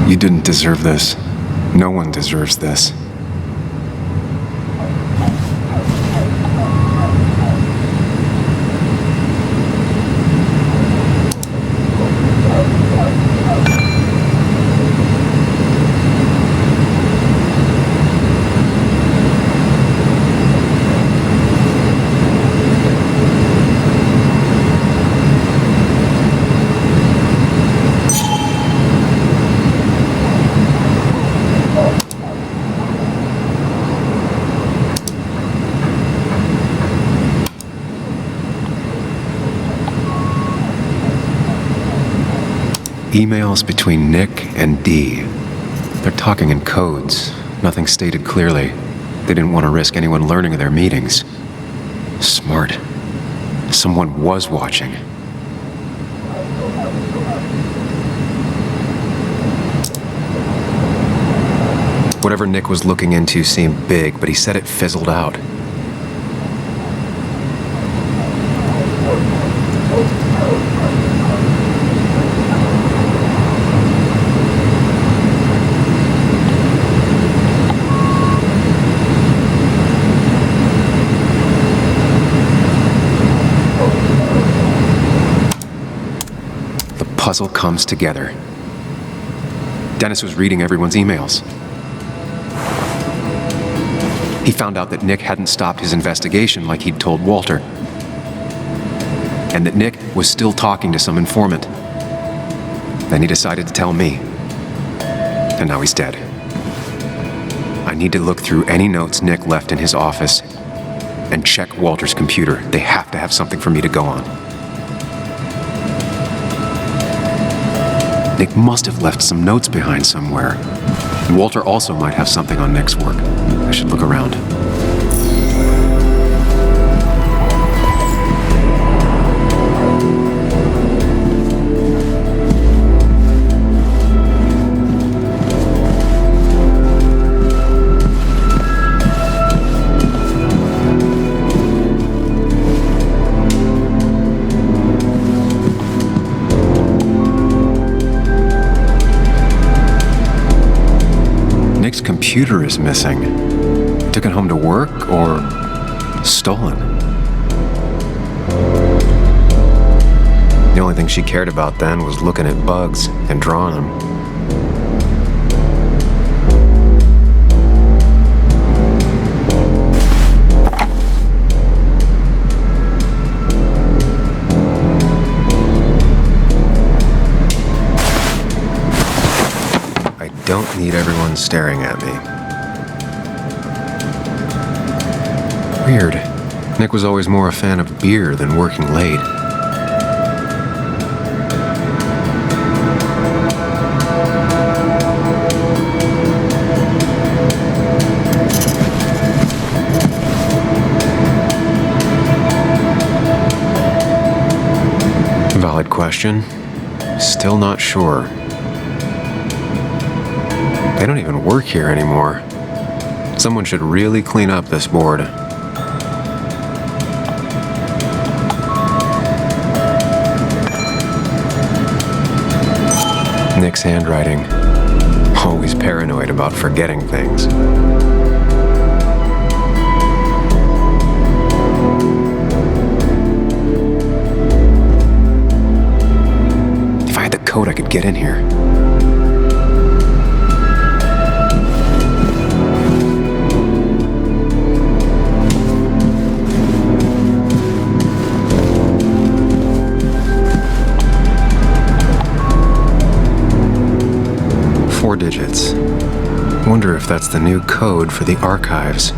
You didn't deserve this. No one deserves this. Emails between Nick and Dee. They're talking in codes. Nothing stated clearly. They didn't want to risk anyone learning of their meetings. Smart. Someone was watching. Whatever Nick was looking into seemed big, but he said it fizzled out. Puzzle comes together. Dennis was reading everyone's emails. He found out that Nick hadn't stopped his investigation like he'd told Walter, and that Nick was still talking to some informant. Then he decided to tell me, and now he's dead. I need to look through any notes Nick left in his office and check Walter's computer. They have to have something for me to go on. Nick must have left some notes behind somewhere. Walter also might have something on Nick's work. I should look around. Computer is missing. Took it home to work or stolen? The only thing she cared about then was looking at bugs and drawing them. Don't need everyone staring at me. Weird. Nick was always more a fan of beer than working late. Valid question. Still not sure. They don't even work here anymore. Someone should really clean up this board. Nick's handwriting. Always paranoid about forgetting things. If I had the code, I could get in here. Digits. Wonder if that's the new code for the archives.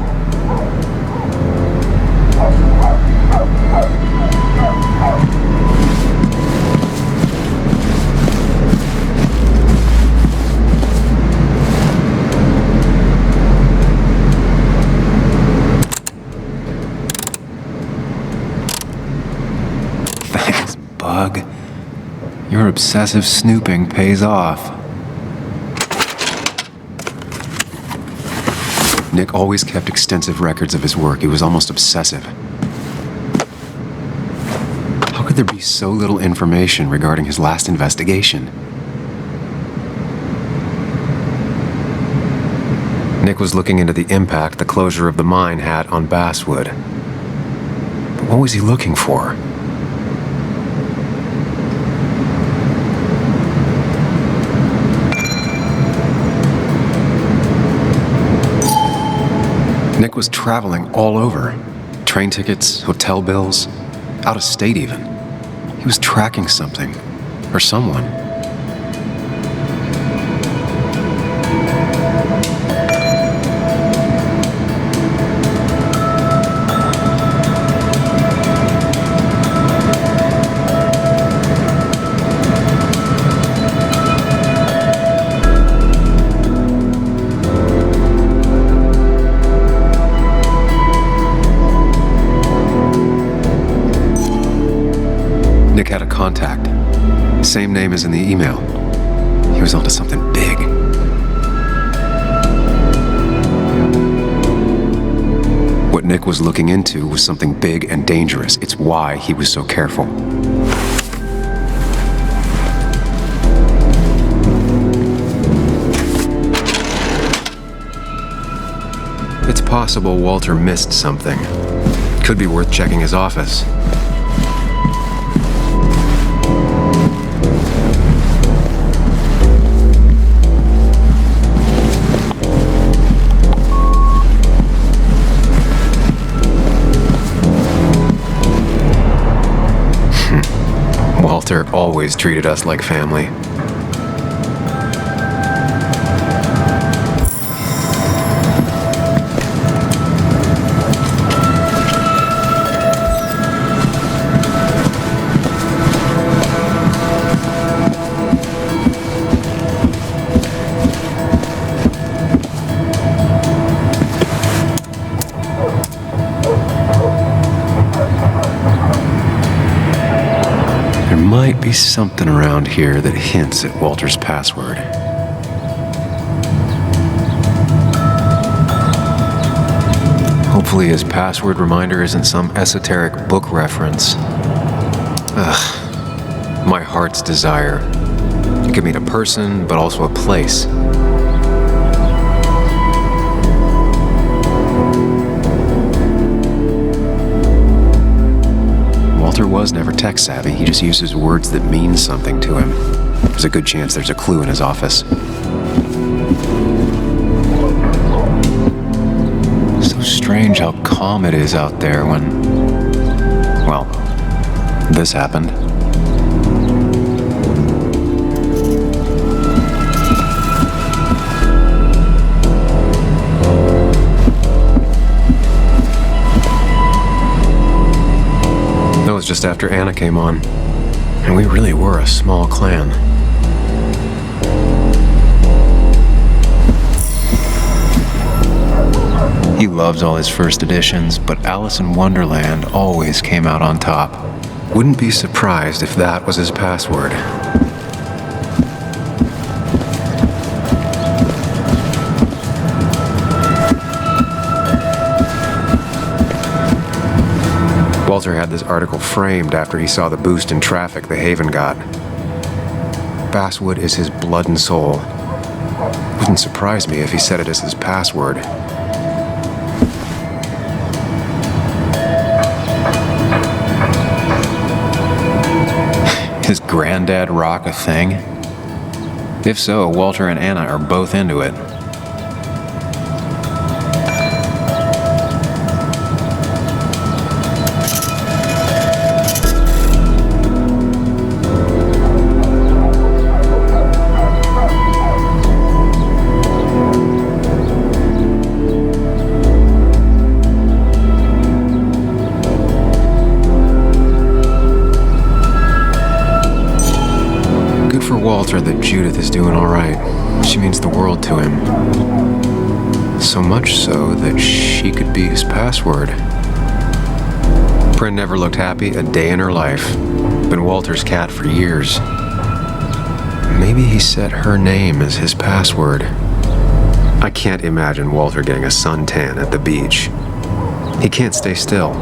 Thanks, Bug. Your obsessive snooping pays off. Nick always kept extensive records of his work. He was almost obsessive. How could there be so little information regarding his last investigation? Nick was looking into the impact the closure of the mine had on Basswood. But what was he looking for? Nick was traveling all over. Train tickets, hotel bills, out of state even. He was tracking something, or someone. Nick had a contact. Same name as in the email. He was onto something big. What Nick was looking into was something big and dangerous. It's why he was so careful. It's possible Walter missed something. Could be worth checking his office. Walter always treated us like family. Might be something around here that hints at Walter's password. Hopefully his password reminder isn't some esoteric book reference. Ugh. My heart's desire. It could mean a person, but also a place. Walter was never tech-savvy. He just uses words that mean something to him. There's a good chance there's a clue in his office. So strange how calm it is out there when... well, this happened. That was just after Anna came on, and we really were a small clan. He loves all his first editions, but Alice in Wonderland always came out on top. Wouldn't be surprised if that was his password. Walter had this article framed after he saw the boost in traffic the Haven got. Basswood is his blood and soul. Wouldn't surprise me if he said it as his password. His granddad rock a thing? If so, Walter and Anna are both into it. Walter that Judith is doing all right. She means the world to him. So much so that she could be his password. Prin never looked happy a day in her life. Been Walter's cat for years. Maybe he set her name as his password. I can't imagine Walter getting a suntan at the beach. He can't stay still.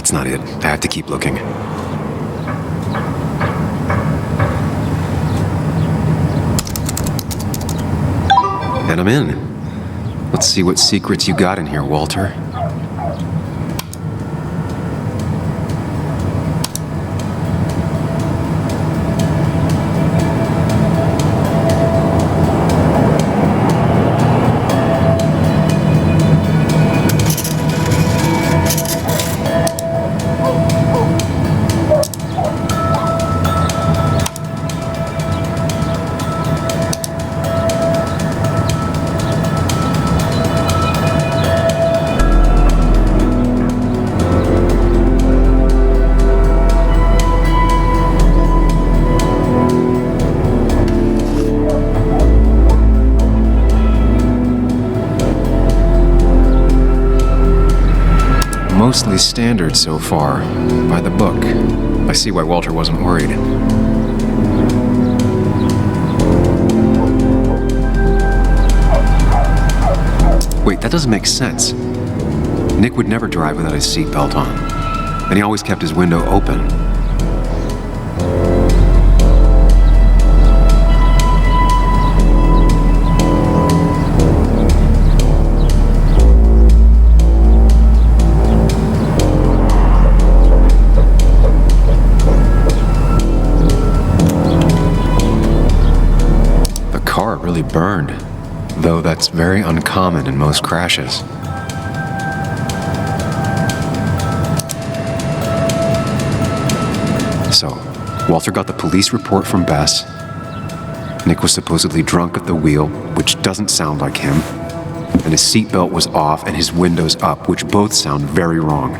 That's not it. I have to keep looking. And I'm in. Let's see what secrets you got in here, Walter. Mostly standard so far, by the book. I see why Walter wasn't worried. Wait, that doesn't make sense. Nick would never drive without his seatbelt on, and he always kept his window open. Really burned, though that's very uncommon in most crashes. So, Walter got the police report from Bess. Nick was supposedly drunk at the wheel, which doesn't sound like him, and his seatbelt was off and his windows up, which both sound very wrong.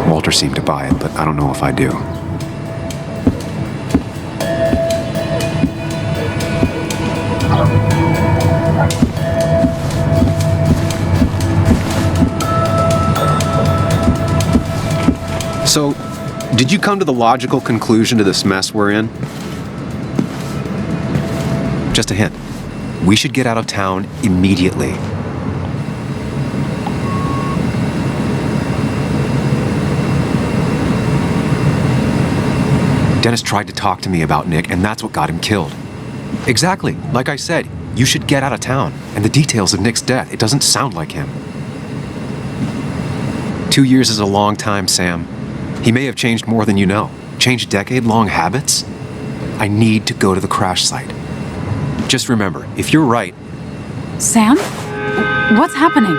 Walter seemed to buy it, but I don't know if I do. So, did you come to the logical conclusion to this mess we're in? Just a hint. We should get out of town immediately. Dennis tried to talk to me about Nick, and that's what got him killed. Exactly. Like I said, you should get out of town. And the details of Nick's death, it doesn't sound like him. 2 years is a long time, Sam. He may have changed more than you know. Changed decade-long habits? I need to go to the crash site. Just remember, if you're right... Sam? What's happening?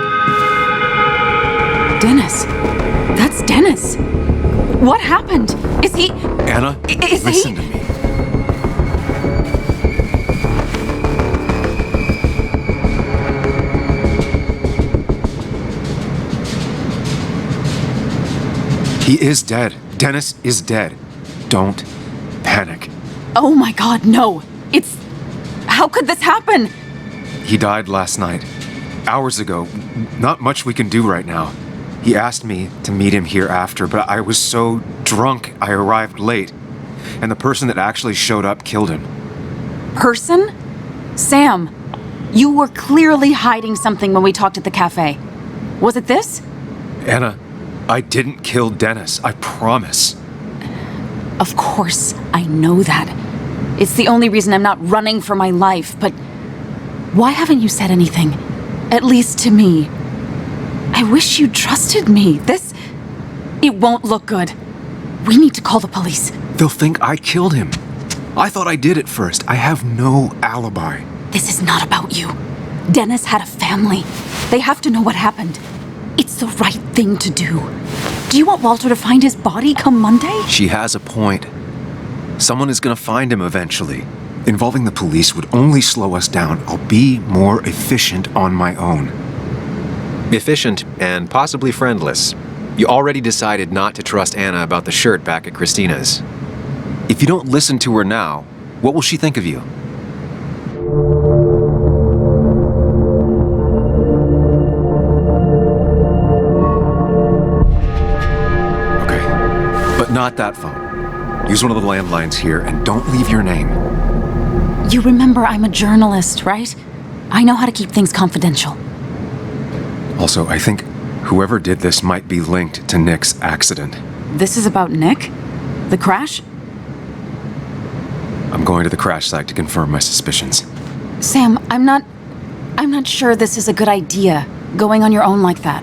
Dennis. That's Dennis. What happened? Is he... Anna, listen to me. He is dead. Dennis is dead. Don't panic. Oh my God, no. It's... How could this happen? He died last night. Hours ago. Not much we can do right now. He asked me to meet him here after, but I was so drunk I arrived late. And the person that actually showed up killed him. Person? Sam, you were clearly hiding something when we talked at the cafe. Was it this? Anna, I didn't kill Dennis, I promise. Of course, I know that. It's the only reason I'm not running for my life, but why haven't you said anything? At least to me. I wish you trusted me. It won't look good. We need to call the police. They'll think I killed him. I thought I did at first. I have no alibi. This is not about you. Dennis had a family. They have to know what happened. It's the right thing to do. Do you want Walter to find his body come Monday? She has a point. Someone is gonna find him eventually. Involving the police would only slow us down. I'll be more efficient on my own. Efficient and possibly friendless. You already decided not to trust Anna about the shirt back at Christina's. If you don't listen to her now, what will she think of you? Not that phone. Use one of the landlines here and don't leave your name. You remember I'm a journalist, right? I know how to keep things confidential. Also, I think Whoever did this might be linked to Nick's accident. This is about Nick? The crash? I'm going to the crash site to confirm my suspicions. Sam, I'm not sure this is a good idea, going on your own like that.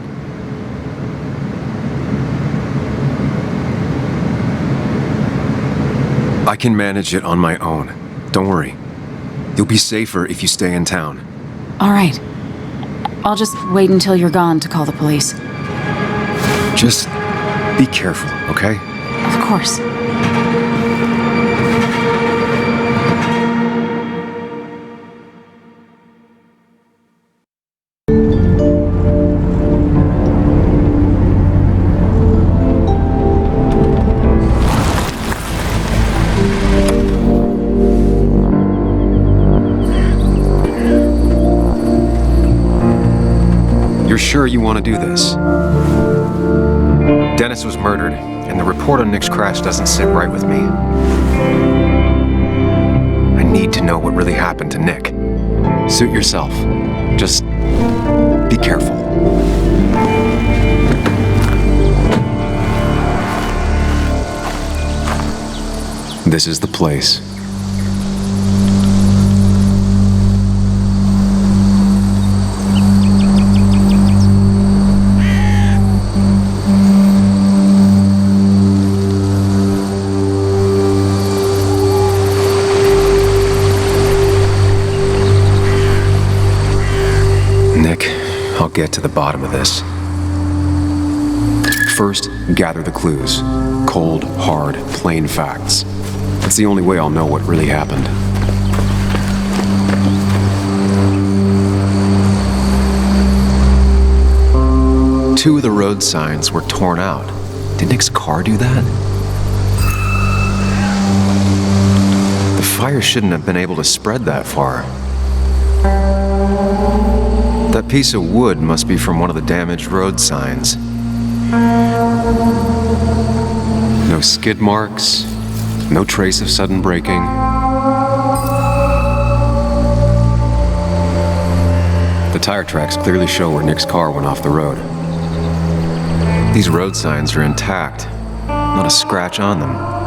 I can manage it on my own. Don't worry. You'll be safer if you stay in town. All right. I'll just wait until you're gone to call the police. Just be careful, okay? Of course. You're sure you want to do this? Dennis was murdered, and the report on Nick's crash doesn't sit right with me. I need to know what really happened to Nick. Suit yourself. Just be careful. This is the place. I'll get to the bottom of this. First, gather the clues. Cold, hard, plain facts. It's the only way I'll know what really happened. Two of the road signs were torn out. Did Nick's car do that? The fire shouldn't have been able to spread that far. That piece of wood must be from one of the damaged road signs. No skid marks, no trace of sudden braking. The tire tracks clearly show where Nick's car went off the road. These road signs are intact, not a scratch on them.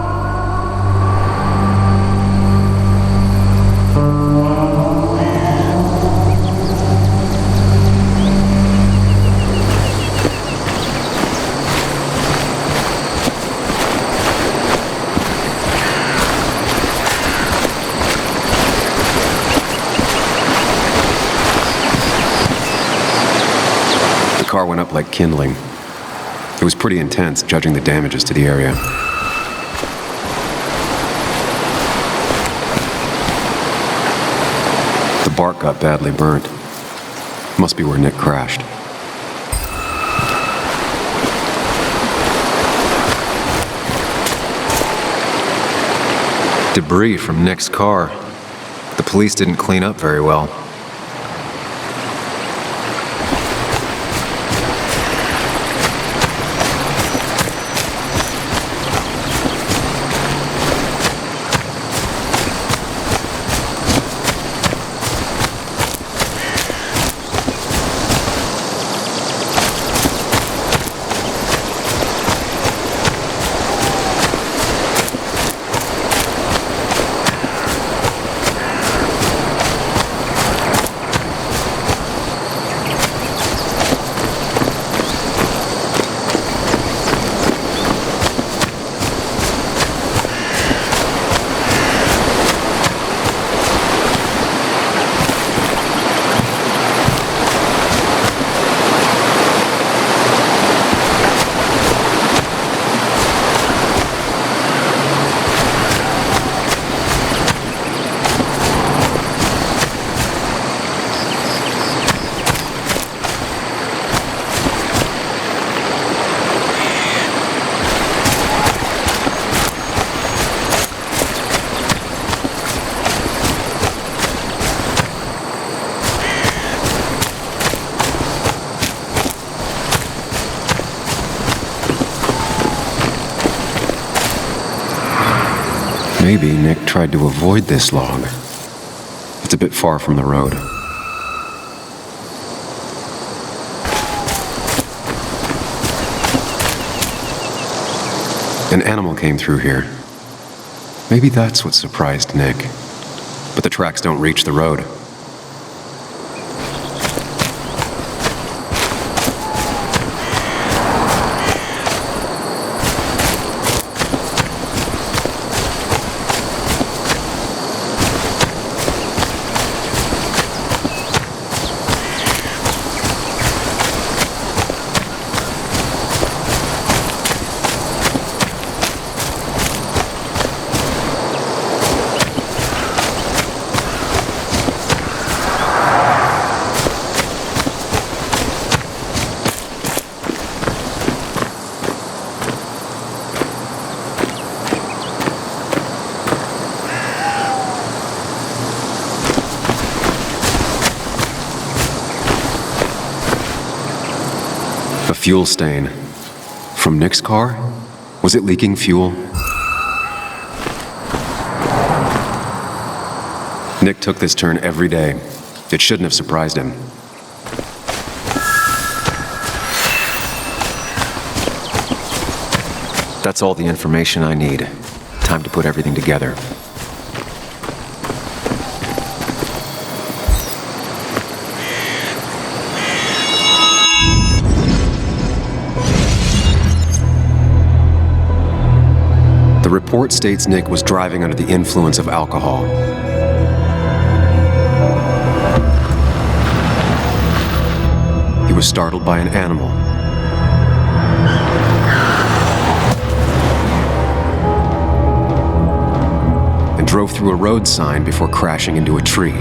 The car went up like kindling. It was pretty intense, judging the damages to the area. The bark got badly burnt. Must be where Nick crashed. Debris from Nick's car. The police didn't clean up very well. Maybe Nick tried to avoid this log. It's a bit far from the road. An animal came through here. Maybe that's what surprised Nick. But the tracks don't reach the road. Fuel stain. From Nick's car? Was it leaking fuel? Nick took this turn every day. It shouldn't have surprised him. That's all the information I need. Time to put everything together. The report states Nick was driving under the influence of alcohol. He was startled by an animal. And drove through a road sign before crashing into a tree.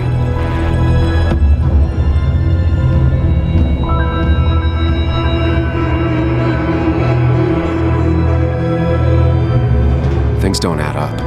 Things don't add up.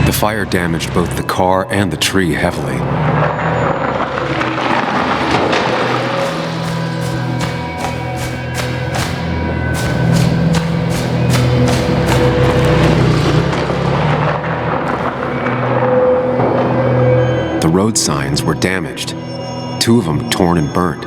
The fire damaged both the car and the tree heavily. The road signs were damaged, 2 of them torn and burnt.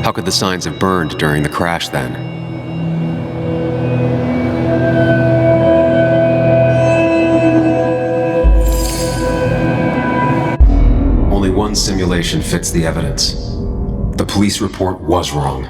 How could the signs have burned during the crash then? Only one simulation fits the evidence. The police report was wrong.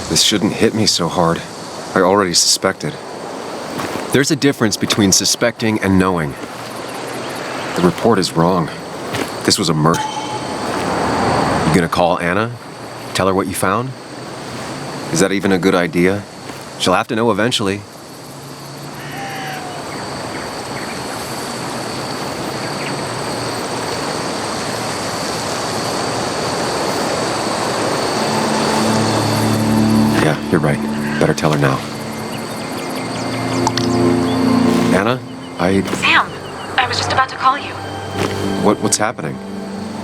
This shouldn't hit me so hard. I already suspected. There's a difference between suspecting and knowing. The report is wrong. This was a murder. You gonna call Anna? Tell her what you found? Is that even a good idea? She'll have to know eventually. Yeah, you're right. Better tell her now. Anna, Sam, I was just about to call you. What's happening?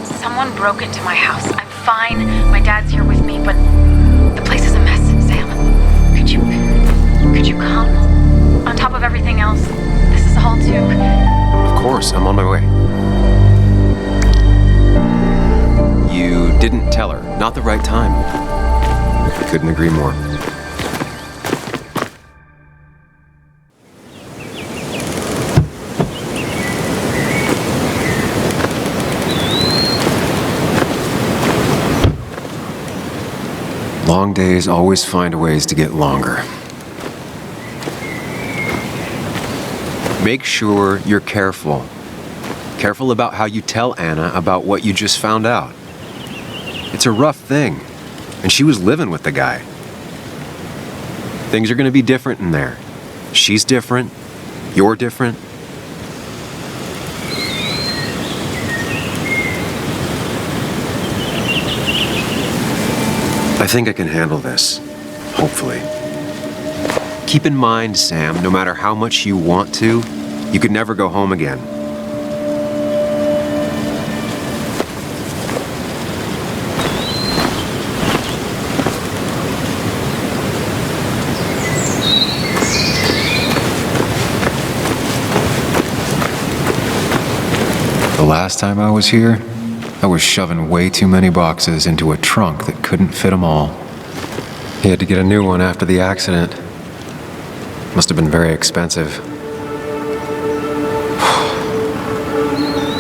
Someone broke into my house. I'm fine. My dad's here with me, but the place is a mess, Sam. Could you come? On top of everything else, this is all too... Of course, I'm on my way. You didn't tell her. Not the right time. I couldn't agree more. Long days always find ways to get longer. Make sure you're careful. Careful about how you tell Anna about what you just found out. It's a rough thing, and she was living with the guy. Things are gonna be different in there. She's different, you're different. I think I can handle this, hopefully. Keep in mind, Sam, no matter how much you want to, you could never go home again. The last time I was here, I was shoving way too many boxes into a trunk that couldn't fit them all. He had to get a new one after the accident. Must have been very expensive.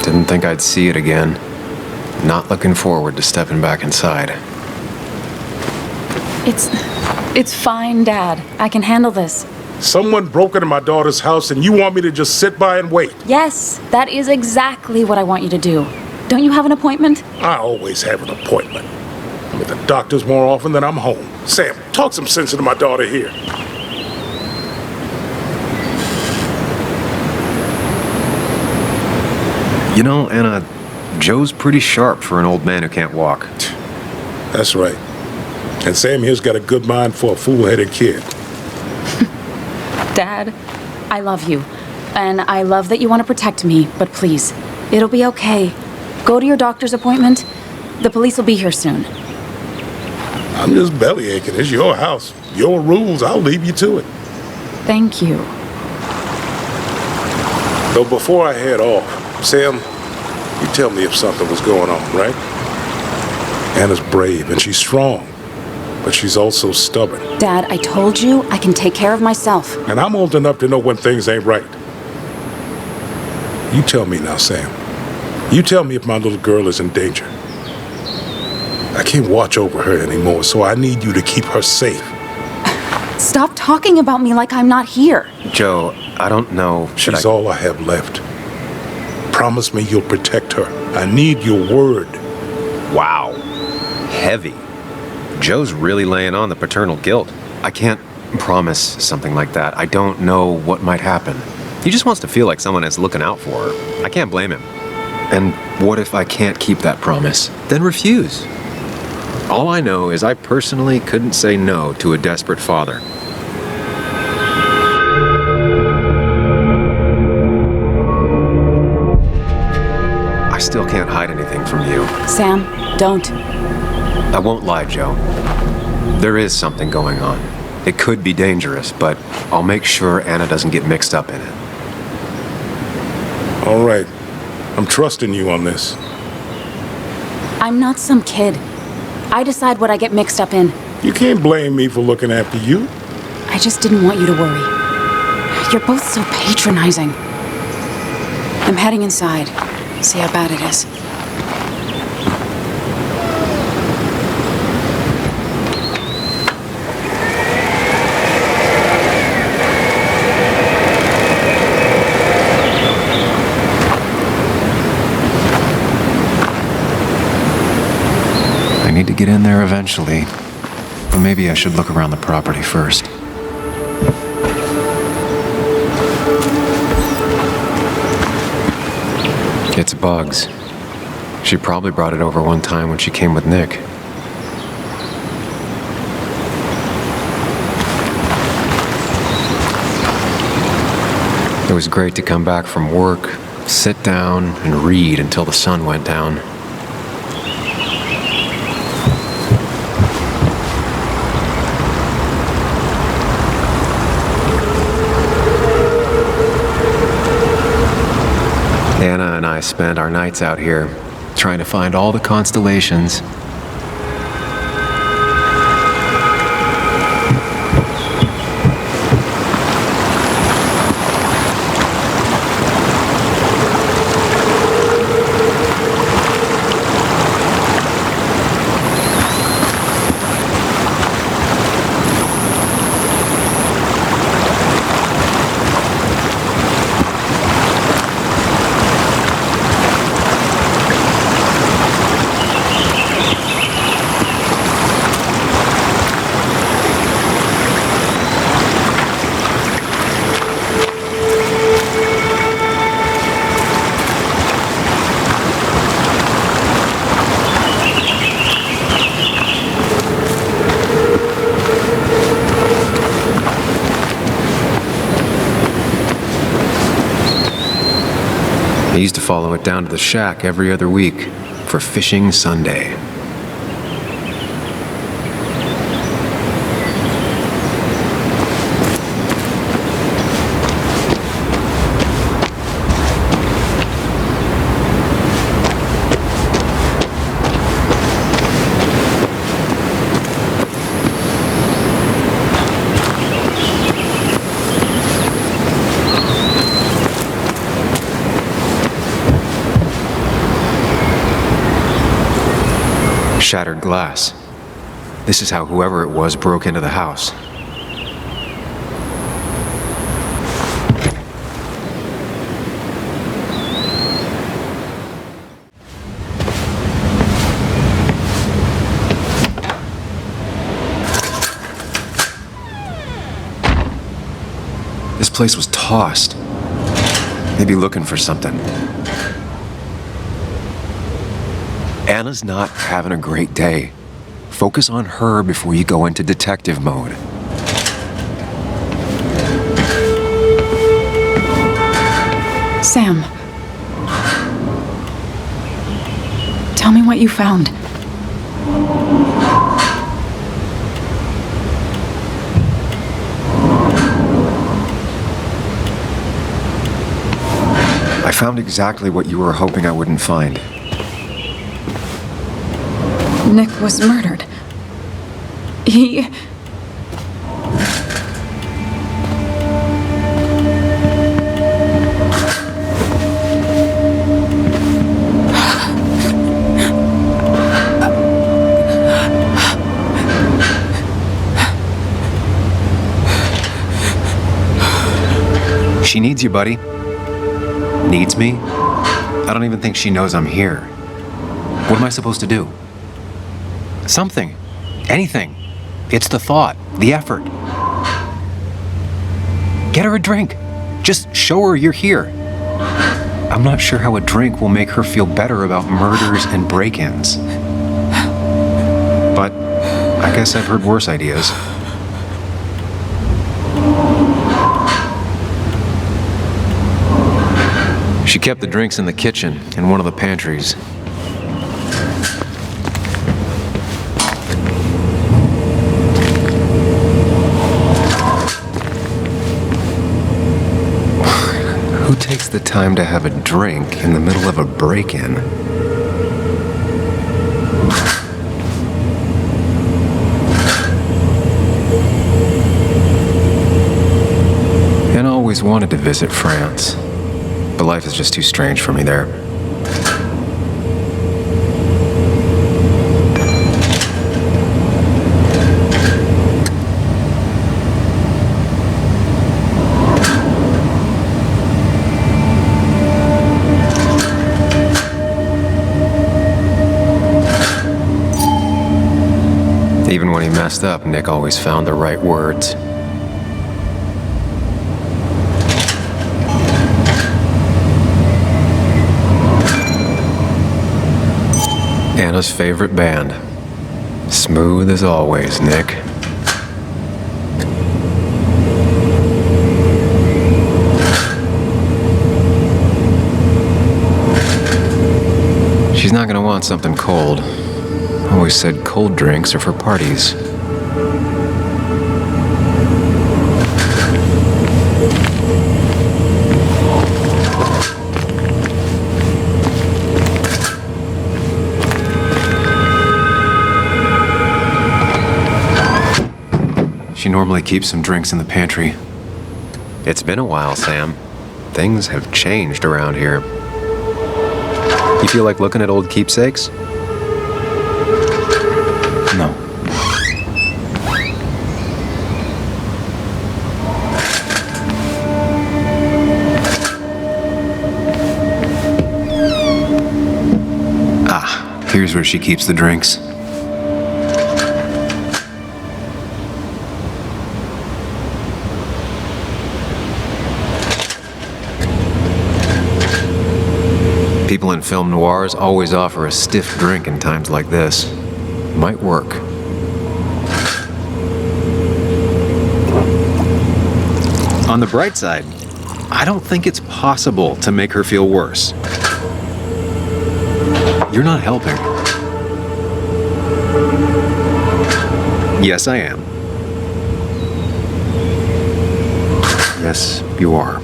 Didn't think I'd see it again. Not looking forward to stepping back inside. It's fine, Dad. I can handle this. Someone broke into my daughter's house and you want me to just sit by and wait? Yes, that is exactly what I want you to do. Don't you have an appointment? I always have an appointment. I'm at the doctor's more often than I'm home. Sam, talk some sense into my daughter here. You know, Anna, Joe's pretty sharp for an old man who can't walk. That's right. And Sam here's got a good mind for a fool-headed kid. Dad, I love you. And I love that you want to protect me, but please, it'll be okay. Go to your doctor's appointment. The police will be here soon. I'm just belly aching. It's your house. Your rules. I'll leave you to it. Thank you. Though before I head off, Sam, you tell me if something was going on, right? Anna's brave and she's strong, but she's also stubborn. Dad, I told you I can take care of myself. And I'm old enough to know when things ain't right. You tell me now, Sam. You tell me if my little girl is in danger. I can't watch over her anymore, so I need you to keep her safe. Stop talking about me like I'm not here. Joe, I don't know. She's all I have left. Promise me you'll protect her. I need your word. Wow. Heavy. Joe's really laying on the paternal guilt. I can't promise something like that. I don't know what might happen. He just wants to feel like someone is looking out for her. I can't blame him. And what if I can't keep that promise? Then refuse. All I know is I personally couldn't say no to a desperate father. I still can't hide anything from you. Sam, don't. I won't lie, Joe. There is something going on. It could be dangerous, but I'll make sure Anna doesn't get mixed up in it. All right. I'm trusting you on this. I'm not some kid. I decide what I get mixed up in. You can't blame me for looking after you. I just didn't want you to worry. You're both so patronizing. I'm heading inside. See how bad it is. I need to get in there eventually, but maybe I should look around the property first. It's Bugs. She probably brought it over one time when she came with Nick. It was great to come back from work, sit down, and read until the sun went down. Anna and I spend our nights out here, trying to find all the constellations. I used to follow it down to the shack every other week for Fishing Sunday. Shattered glass. This is how whoever it was broke into the house. This place was tossed. Maybe looking for something. Anna's not having a great day. Focus on her before you go into detective mode. Sam. Tell me what you found. I found exactly what you were hoping I wouldn't find. Nick was murdered. He... She needs you, buddy. Needs me? I don't even think she knows I'm here. What am I supposed to do? Something. Anything. It's the thought, the effort. Get her a drink. Just show her you're here. I'm not sure how a drink will make her feel better about murders and break-ins. But I guess I've heard worse ideas. She kept the drinks in the kitchen, in one of the pantries. Who takes the time to have a drink in the middle of a break-in? And I always wanted to visit France. But life is just too strange for me there. Even when he messed up, Nick always found the right words. Anna's favorite band. Smooth as always, Nick. She's not gonna want something cold. Always said cold drinks are for parties. She normally keeps some drinks in the pantry. It's been a while, Sam. Things have changed around here. You feel like looking at old keepsakes? No. Ah, here's where she keeps the drinks. People in film noirs always offer a stiff drink in times like this. Might work. On the bright side, I don't think it's possible to make her feel worse. You're not helping. Yes, I am. Yes, you are.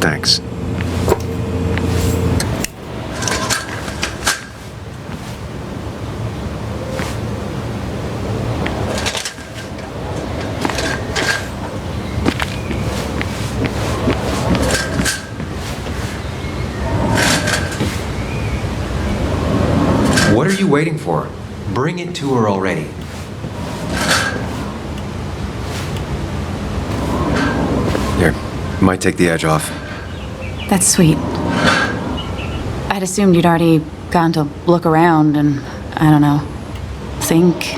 Thanks. What are you waiting for? Bring it to her already. Here, might take the edge off. That's sweet. I'd assumed you'd already gone to look around and, I don't know, think.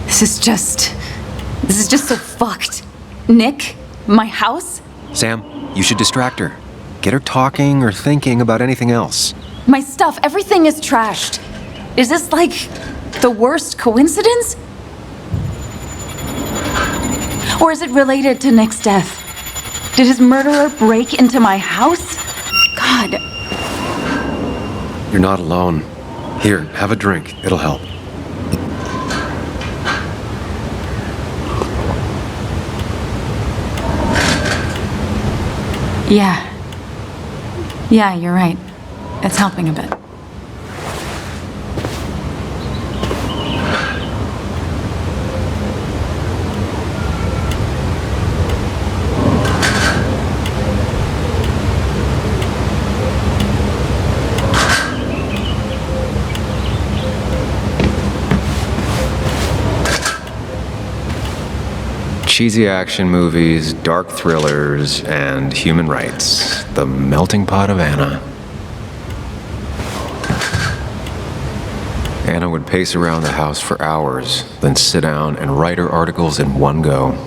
This is just so fucked. Nick? My house? Sam, you should distract her. Get her talking or thinking about anything else. My stuff, everything is trashed. Is this like the worst coincidence? Or is it related to Nick's death? Did his murderer break into my house? God. You're not alone. Here, have a drink. It'll help. Yeah. Yeah, you're right. It's helping a bit. Cheesy action movies, dark thrillers, and human rights. The melting pot of Anna. Anna would pace around the house for hours, then sit down and write her articles in one go.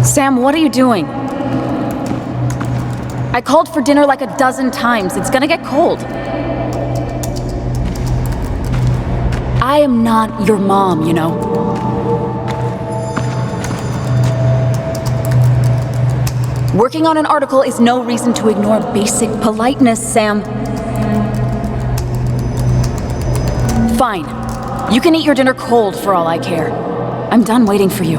Sam, what are you doing? I called for dinner like a dozen times. It's gonna get cold. I am not your mom, you know. Working on an article is no reason to ignore basic politeness, Sam. Fine. You can eat your dinner cold for all I care. I'm done waiting for you.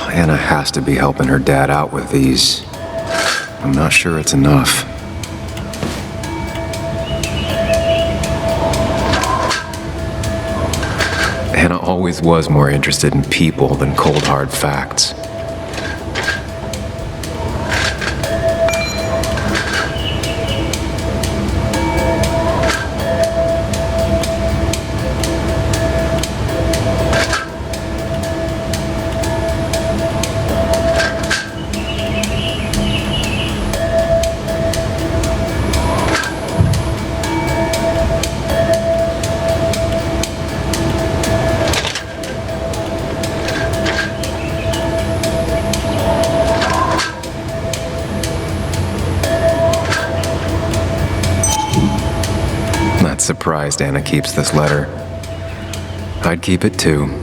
Anna has to be helping her dad out with these. I'm not sure it's enough. Anna always was more interested in people than cold hard facts. Surprised Anna keeps this letter. I'd keep it too.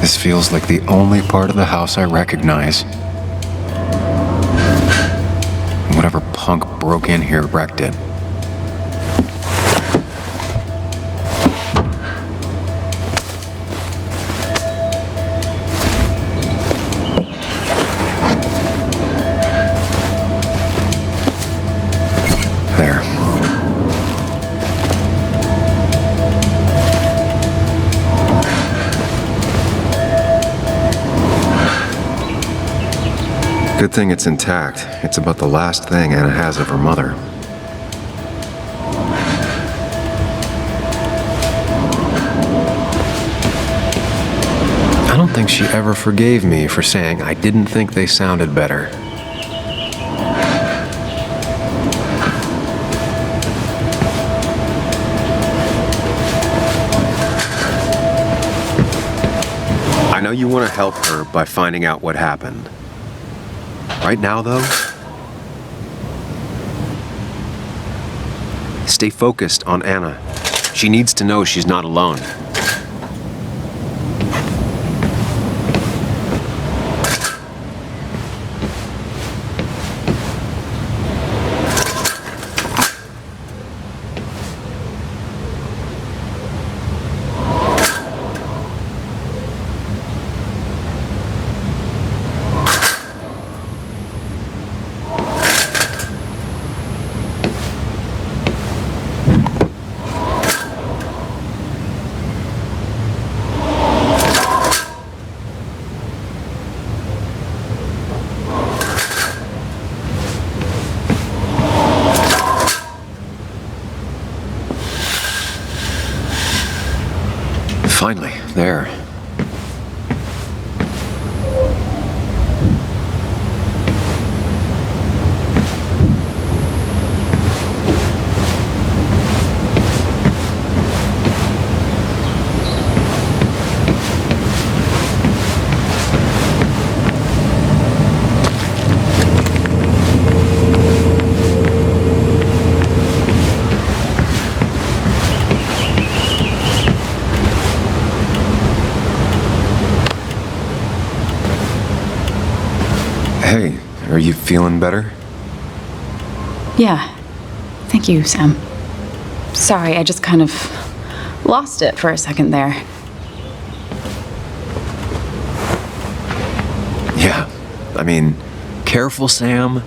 This feels like the only part of the house I recognize. Whatever punk broke in here wrecked it. There. Good thing it's intact. It's about the last thing Anna has of her mother. I don't think she ever forgave me for saying I didn't think they sounded better. I know you want to help her by finding out what happened. Right now, though, stay focused on Anna. She needs to know she's not alone. Finally, there. Hey, are you feeling better? Yeah. Thank you, Sam. Sorry, I just kind of lost it for a second there. Yeah. I mean, careful, Sam.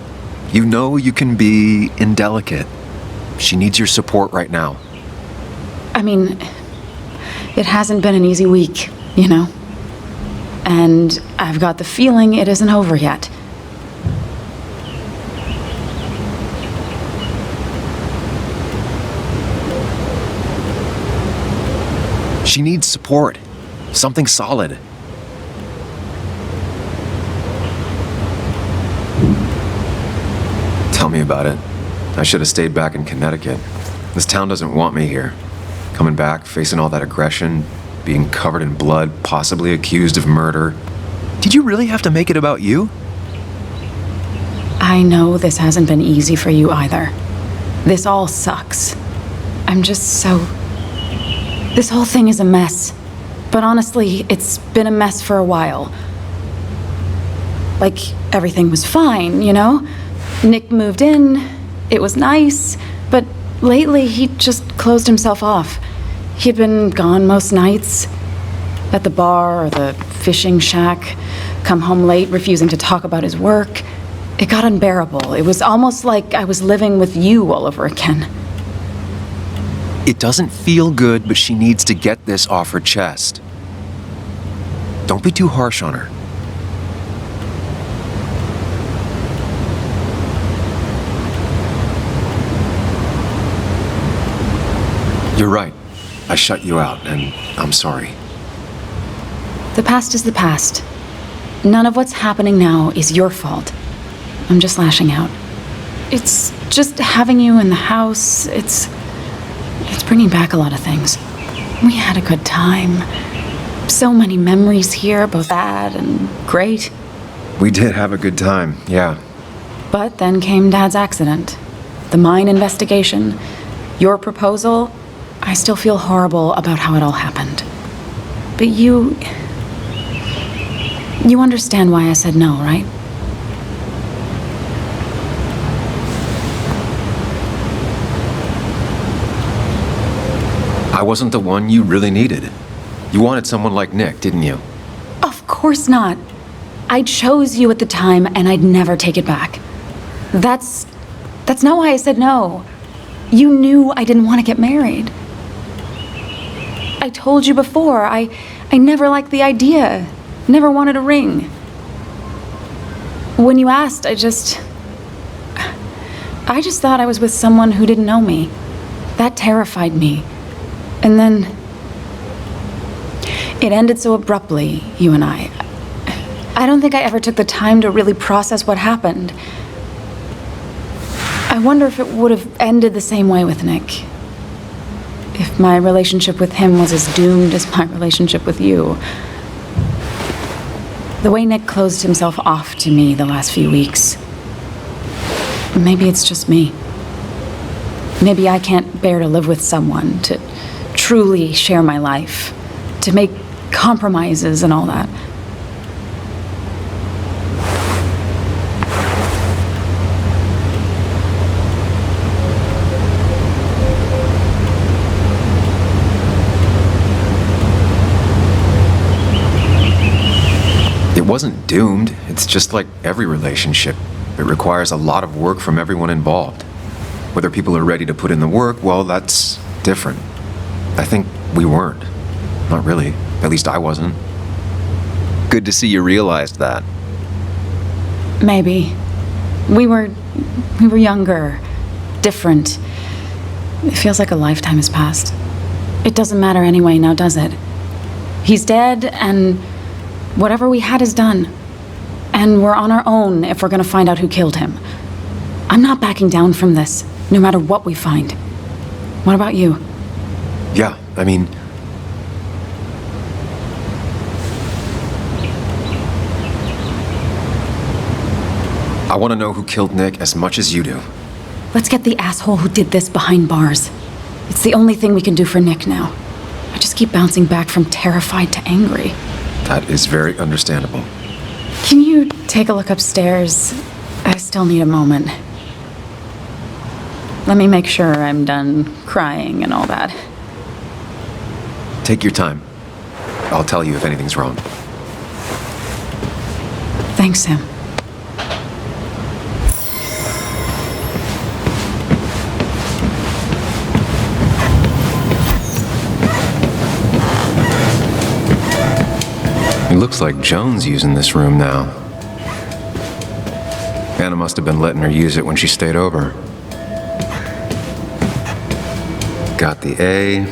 You know you can be indelicate. She needs your support right now. I mean, it hasn't been an easy week, you know? And I've got the feeling it isn't over yet. She needs support. Something solid. Tell me about it. I should have stayed back in Connecticut. This town doesn't want me here. Coming back, facing all that aggression, being covered in blood, possibly accused of murder. Did you really have to make it about you? I know this hasn't been easy for you either. This all sucks. I'm just so... This whole thing is a mess. But honestly, it's been a mess for a while. Like, everything was fine, you know? Nick moved in, it was nice, but lately he just closed himself off. He'd been gone most nights, at the bar or the fishing shack, come home late, refusing to talk about his work. It got unbearable. It was almost like I was living with you all over again. It doesn't feel good, but she needs to get this off her chest. Don't be too harsh on her. You're right. I shut you out, and I'm sorry. The past is the past. None of what's happening now is your fault. I'm just lashing out. It's just having you in the house, it's bringing back a lot of things. We had a good time. So many memories here, both bad and great. We did have a good time, yeah. But then came Dad's accident. The mine investigation. Your proposal. I still feel horrible about how it all happened. But you understand why I said no, right? I wasn't the one you really needed. You wanted someone like Nick, didn't you? Of course not. I chose you at the time, and I'd never take it back. That's not why I said no. You knew I didn't want to get married. I told you before, I never liked the idea. Never wanted a ring. When you asked, I just thought I was with someone who didn't know me. That terrified me. And then it ended so abruptly, you and I. I don't think I ever took the time to really process what happened. I wonder if it would have ended the same way with Nick. If my relationship with him was as doomed as my relationship with you. The way Nick closed himself off to me the last few weeks. Maybe it's just me. Maybe I can't bear to live with someone, to truly share my life, to make compromises and all that. It wasn't doomed. It's just like every relationship. It requires a lot of work from everyone involved. Whether people are ready to put in the work, well, that's different. I think we weren't. Not really. At least I wasn't. Good to see you realized that. Maybe. We were younger, different. It feels like a lifetime has passed. It doesn't matter anyway now, does it? He's dead, and whatever we had is done. And we're on our own if we're gonna find out who killed him. I'm not backing down from this, no matter what we find. What about you? Yeah, I mean... I want to know who killed Nick as much as you do. Let's get the asshole who did this behind bars. It's the only thing we can do for Nick now. I just keep bouncing back from terrified to angry. That is very understandable. Can you take a look upstairs? I still need a moment. Let me make sure I'm done crying and all that. Take your time. I'll tell you if anything's wrong. Thanks, Sam. It looks like Joan's using this room now. Anna must have been letting her use it when she stayed over. Got the A,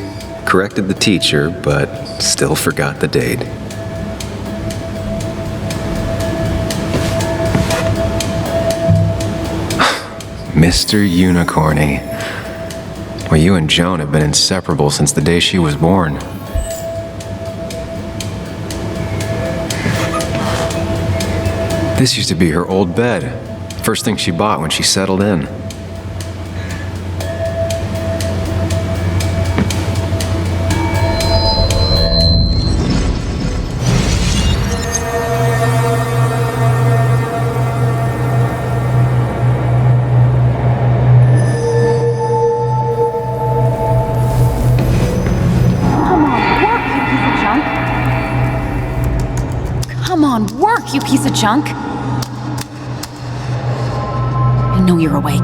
corrected the teacher, but still forgot the date. Mr. Unicorny. Well, you and Joan have been inseparable since the day she was born. This used to be her old bed. First thing she bought when she settled in. Come on, work, you piece of junk! I know you're awake.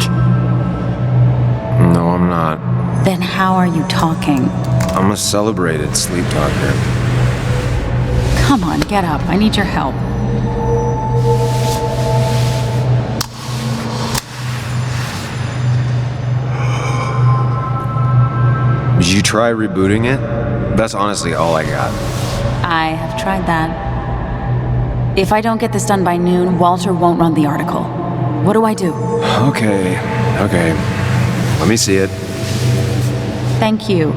No, I'm not. Then how are you talking? I'm a celebrated sleep talker. Come on, get up. I need your help. Did you try rebooting it? That's honestly all I got. I have tried that. If I don't get this done by noon, Walter won't run the article. What do I do? Okay. Let me see it. Thank you.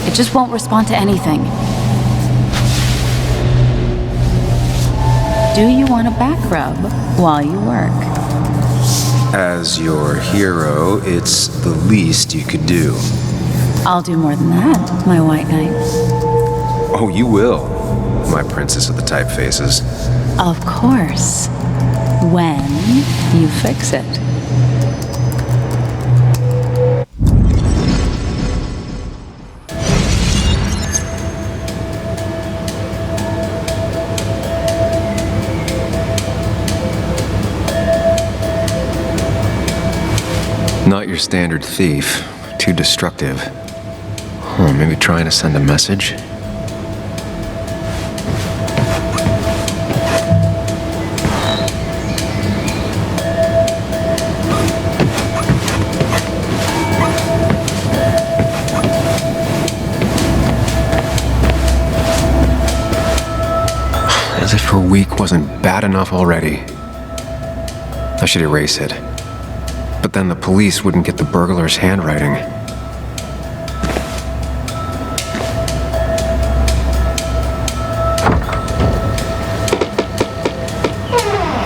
It just won't respond to anything. Do you want a back rub while you work? As your hero, it's the least you could do. I'll do more than that, my white knight. Oh, you will, my princess of the typefaces. Of course. When you fix it. Not your standard thief. Too destructive. Maybe trying to send a message? As if her week wasn't bad enough already. I should erase it. But then the police wouldn't get the burglar's handwriting.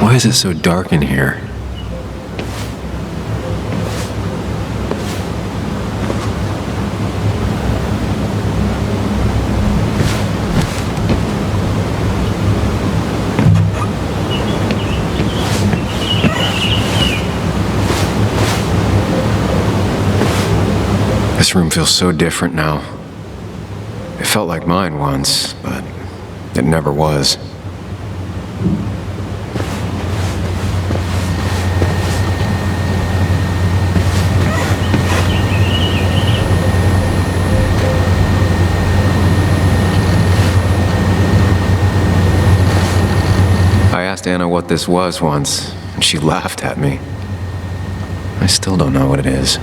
Why is it so dark in here? This room feels so different now. It felt like mine once, but it never was. I asked Anna what this was once, and she laughed at me. I still don't know what it is.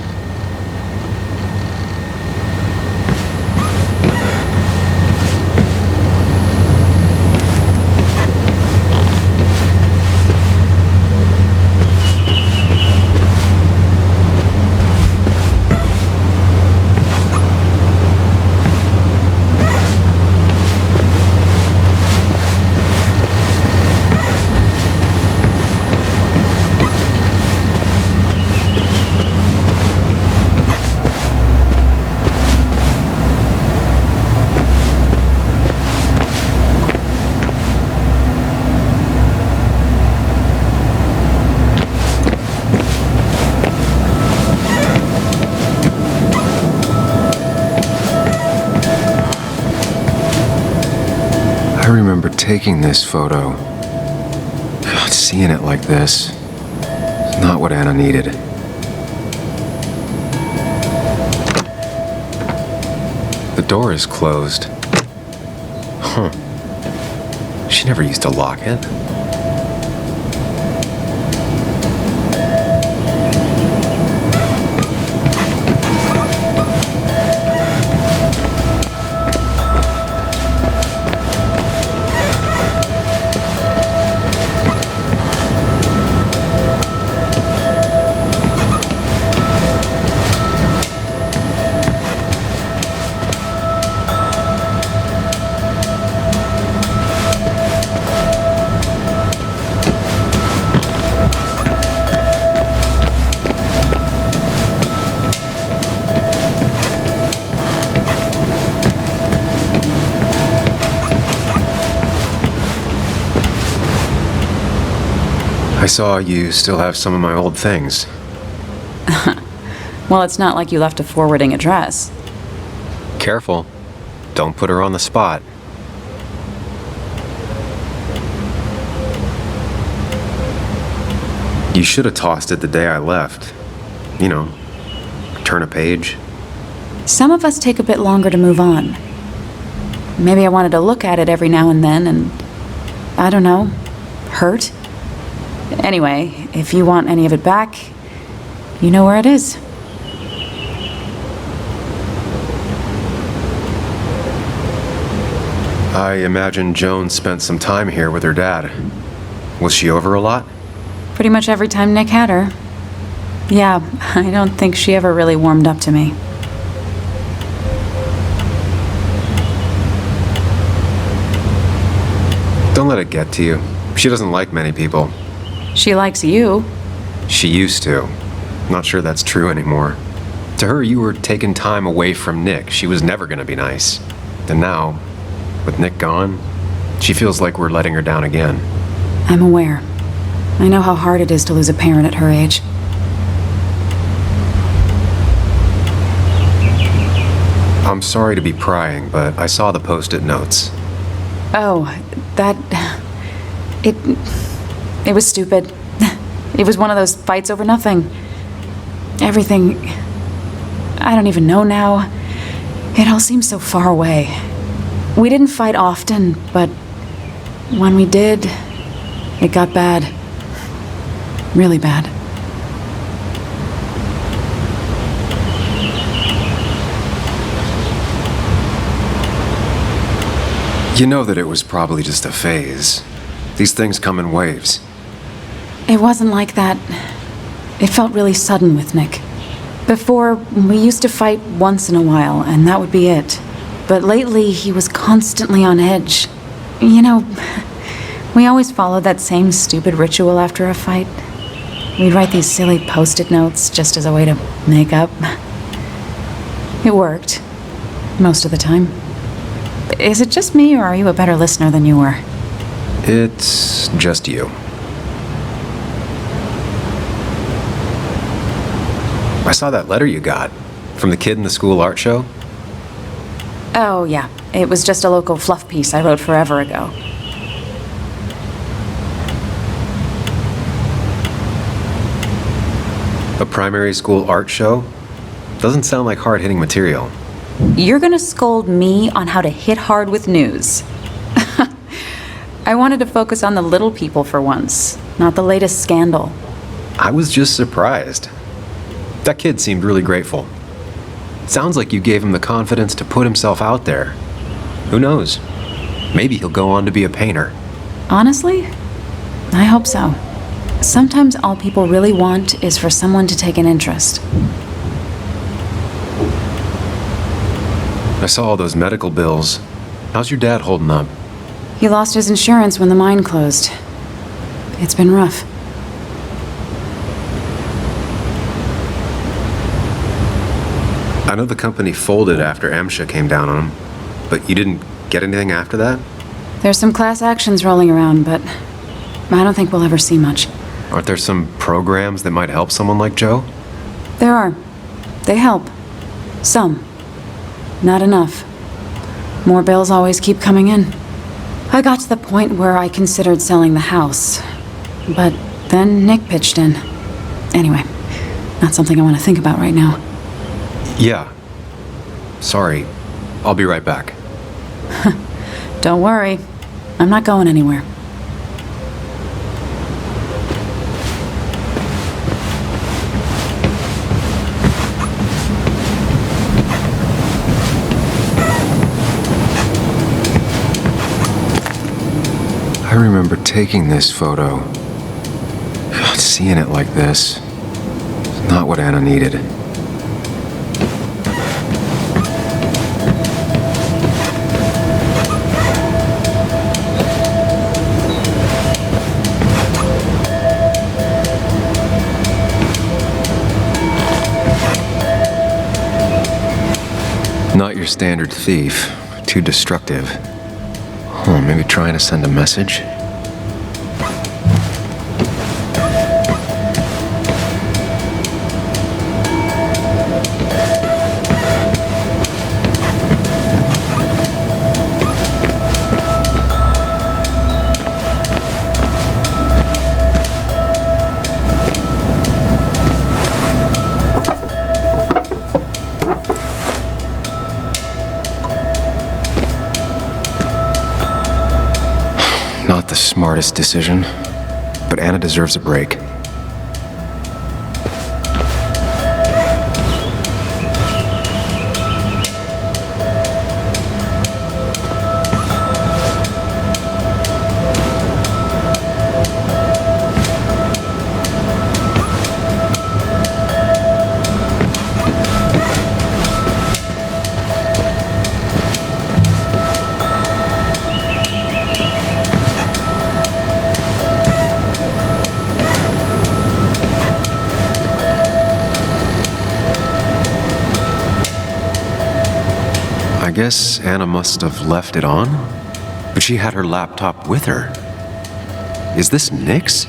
remember taking this photo. God, seeing it like this is not what Anna needed. The door is closed. Huh. She never used to lock it. I saw you still have some of my old things. Well, it's not like you left a forwarding address. Careful. Don't put her on the spot. You should have tossed it the day I left. You know, turn a page. Some of us take a bit longer to move on. Maybe I wanted to look at it every now and then and, I don't know, hurt. Anyway, if you want any of it back, you know where it is. I imagine Joan spent some time here with her dad. Was she over a lot? Pretty much every time Nick had her. Yeah, I don't think she ever really warmed up to me. Don't let it get to you. She doesn't like many people. She likes you. She used to. Not sure that's true anymore. To her, you were taking time away from Nick. She was never gonna be nice. And now, with Nick gone, she feels like we're letting her down again. I'm aware. I know how hard it is to lose a parent at her age. I'm sorry to be prying, but I saw the post-it notes. Oh, that... It was stupid. It was one of those fights over nothing. Everything... I don't even know now. It all seems so far away. We didn't fight often, but when we did, it got bad. Really bad. You know that it was probably just a phase. These things come in waves. It wasn't like that. It felt really sudden with Nick. Before, we used to fight once in a while, and that would be it. But lately, he was constantly on edge. You know, we always followed that same stupid ritual after a fight. We'd write these silly post-it notes just as a way to make up. It worked. Most of the time. Is it just me, or are you a better listener than you were? It's just you. I saw that letter you got from the kid in the school art show. Oh, yeah. It was just a local fluff piece I wrote forever ago. A primary school art show? Doesn't sound like hard-hitting material. You're gonna scold me on how to hit hard with news. I wanted to focus on the little people for once, not the latest scandal. I was just surprised. That kid seemed really grateful. Sounds like you gave him the confidence to put himself out there. Who knows? Maybe he'll go on to be a painter. Honestly, I hope so. Sometimes all people really want is for someone to take an interest. I saw all those medical bills. How's your dad holding up? He lost his insurance when the mine closed. It's been rough. I know the company folded after MSHA came down on him, but you didn't get anything after that? There's some class actions rolling around, but I don't think we'll ever see much. Aren't there some programs that might help someone like Joe? There are. They help. Some. Not enough. More bills always keep coming in. I got to the point where I considered selling the house. But then Nick pitched in. Anyway, not something I want to think about right now. Yeah. Sorry. I'll be right back. Don't worry. I'm not going anywhere. I remember taking this photo. God, seeing it like this. It's not what Anna needed. Not your standard thief. Too destructive. Oh, maybe trying to send a message? Not the smartest decision, but Anna deserves a break. I guess Anna must have left it on, but she had her laptop with her. Is this Nick's?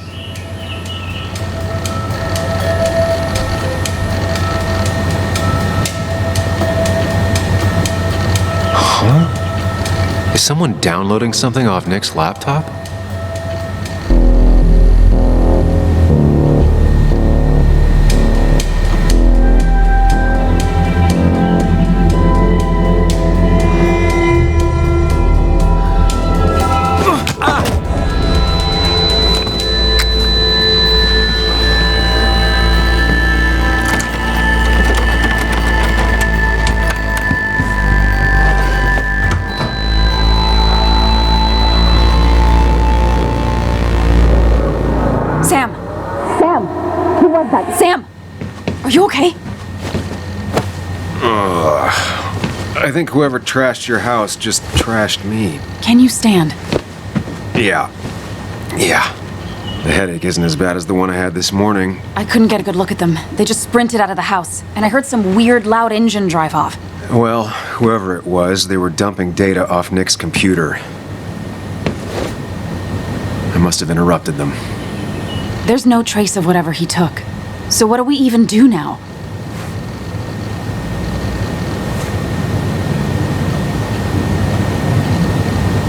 Huh? Is someone downloading something off Nick's laptop? Sam! Are you okay? I think whoever trashed your house just trashed me. Can you stand? Yeah. The headache isn't as bad as the one I had this morning. I couldn't get a good look at them. They just sprinted out of the house, and I heard some weird, loud engine drive off. Well, whoever it was, they were dumping data off Nick's computer. I must have interrupted them. There's no trace of whatever he took. So what do we even do now?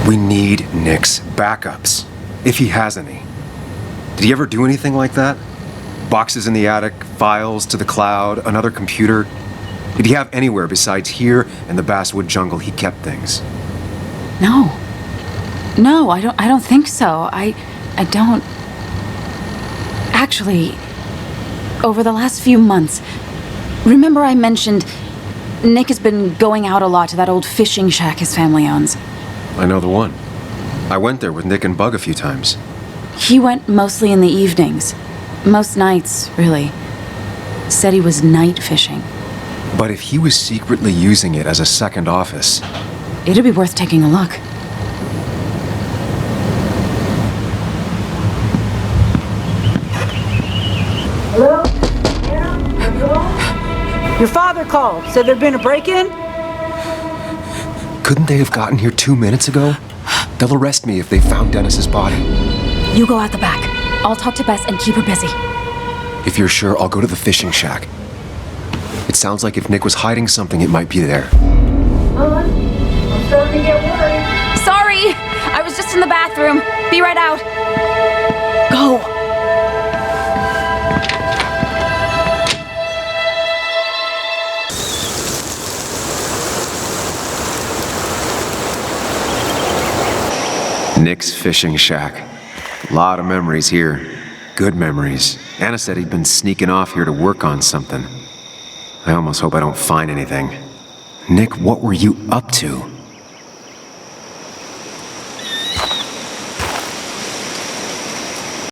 We need Nick's backups, if he has any. Did he ever do anything like that? Boxes in the attic, files to the cloud, another computer? Did he have anywhere besides here and the Basswood jungle he kept things? No, I don't think so. I don't... Actually, over the last few months, remember I mentioned Nick has been going out a lot to that old fishing shack his family owns? I know the one. I went there with Nick and Bug a few times. He went mostly in the evenings. Most nights, really. Said he was night fishing. But if he was secretly using it as a second office... It'd be worth taking a look. Hello? Your father called. Said there'd been a break-in? Couldn't they have gotten here 2 minutes ago? They'll arrest me if they found Dennis's body. You go out the back. I'll talk to Bess and keep her busy. If you're sure, I'll go to the fishing shack. It sounds like if Nick was hiding something, it might be there. I'm starting to get worried. Sorry! I was just just in the bathroom. Be right out. Go. Nick's fishing shack. A lot of memories here. Good memories. Anna said he'd been sneaking off here to work on something. I almost hope I don't find anything. Nick, what were you up to?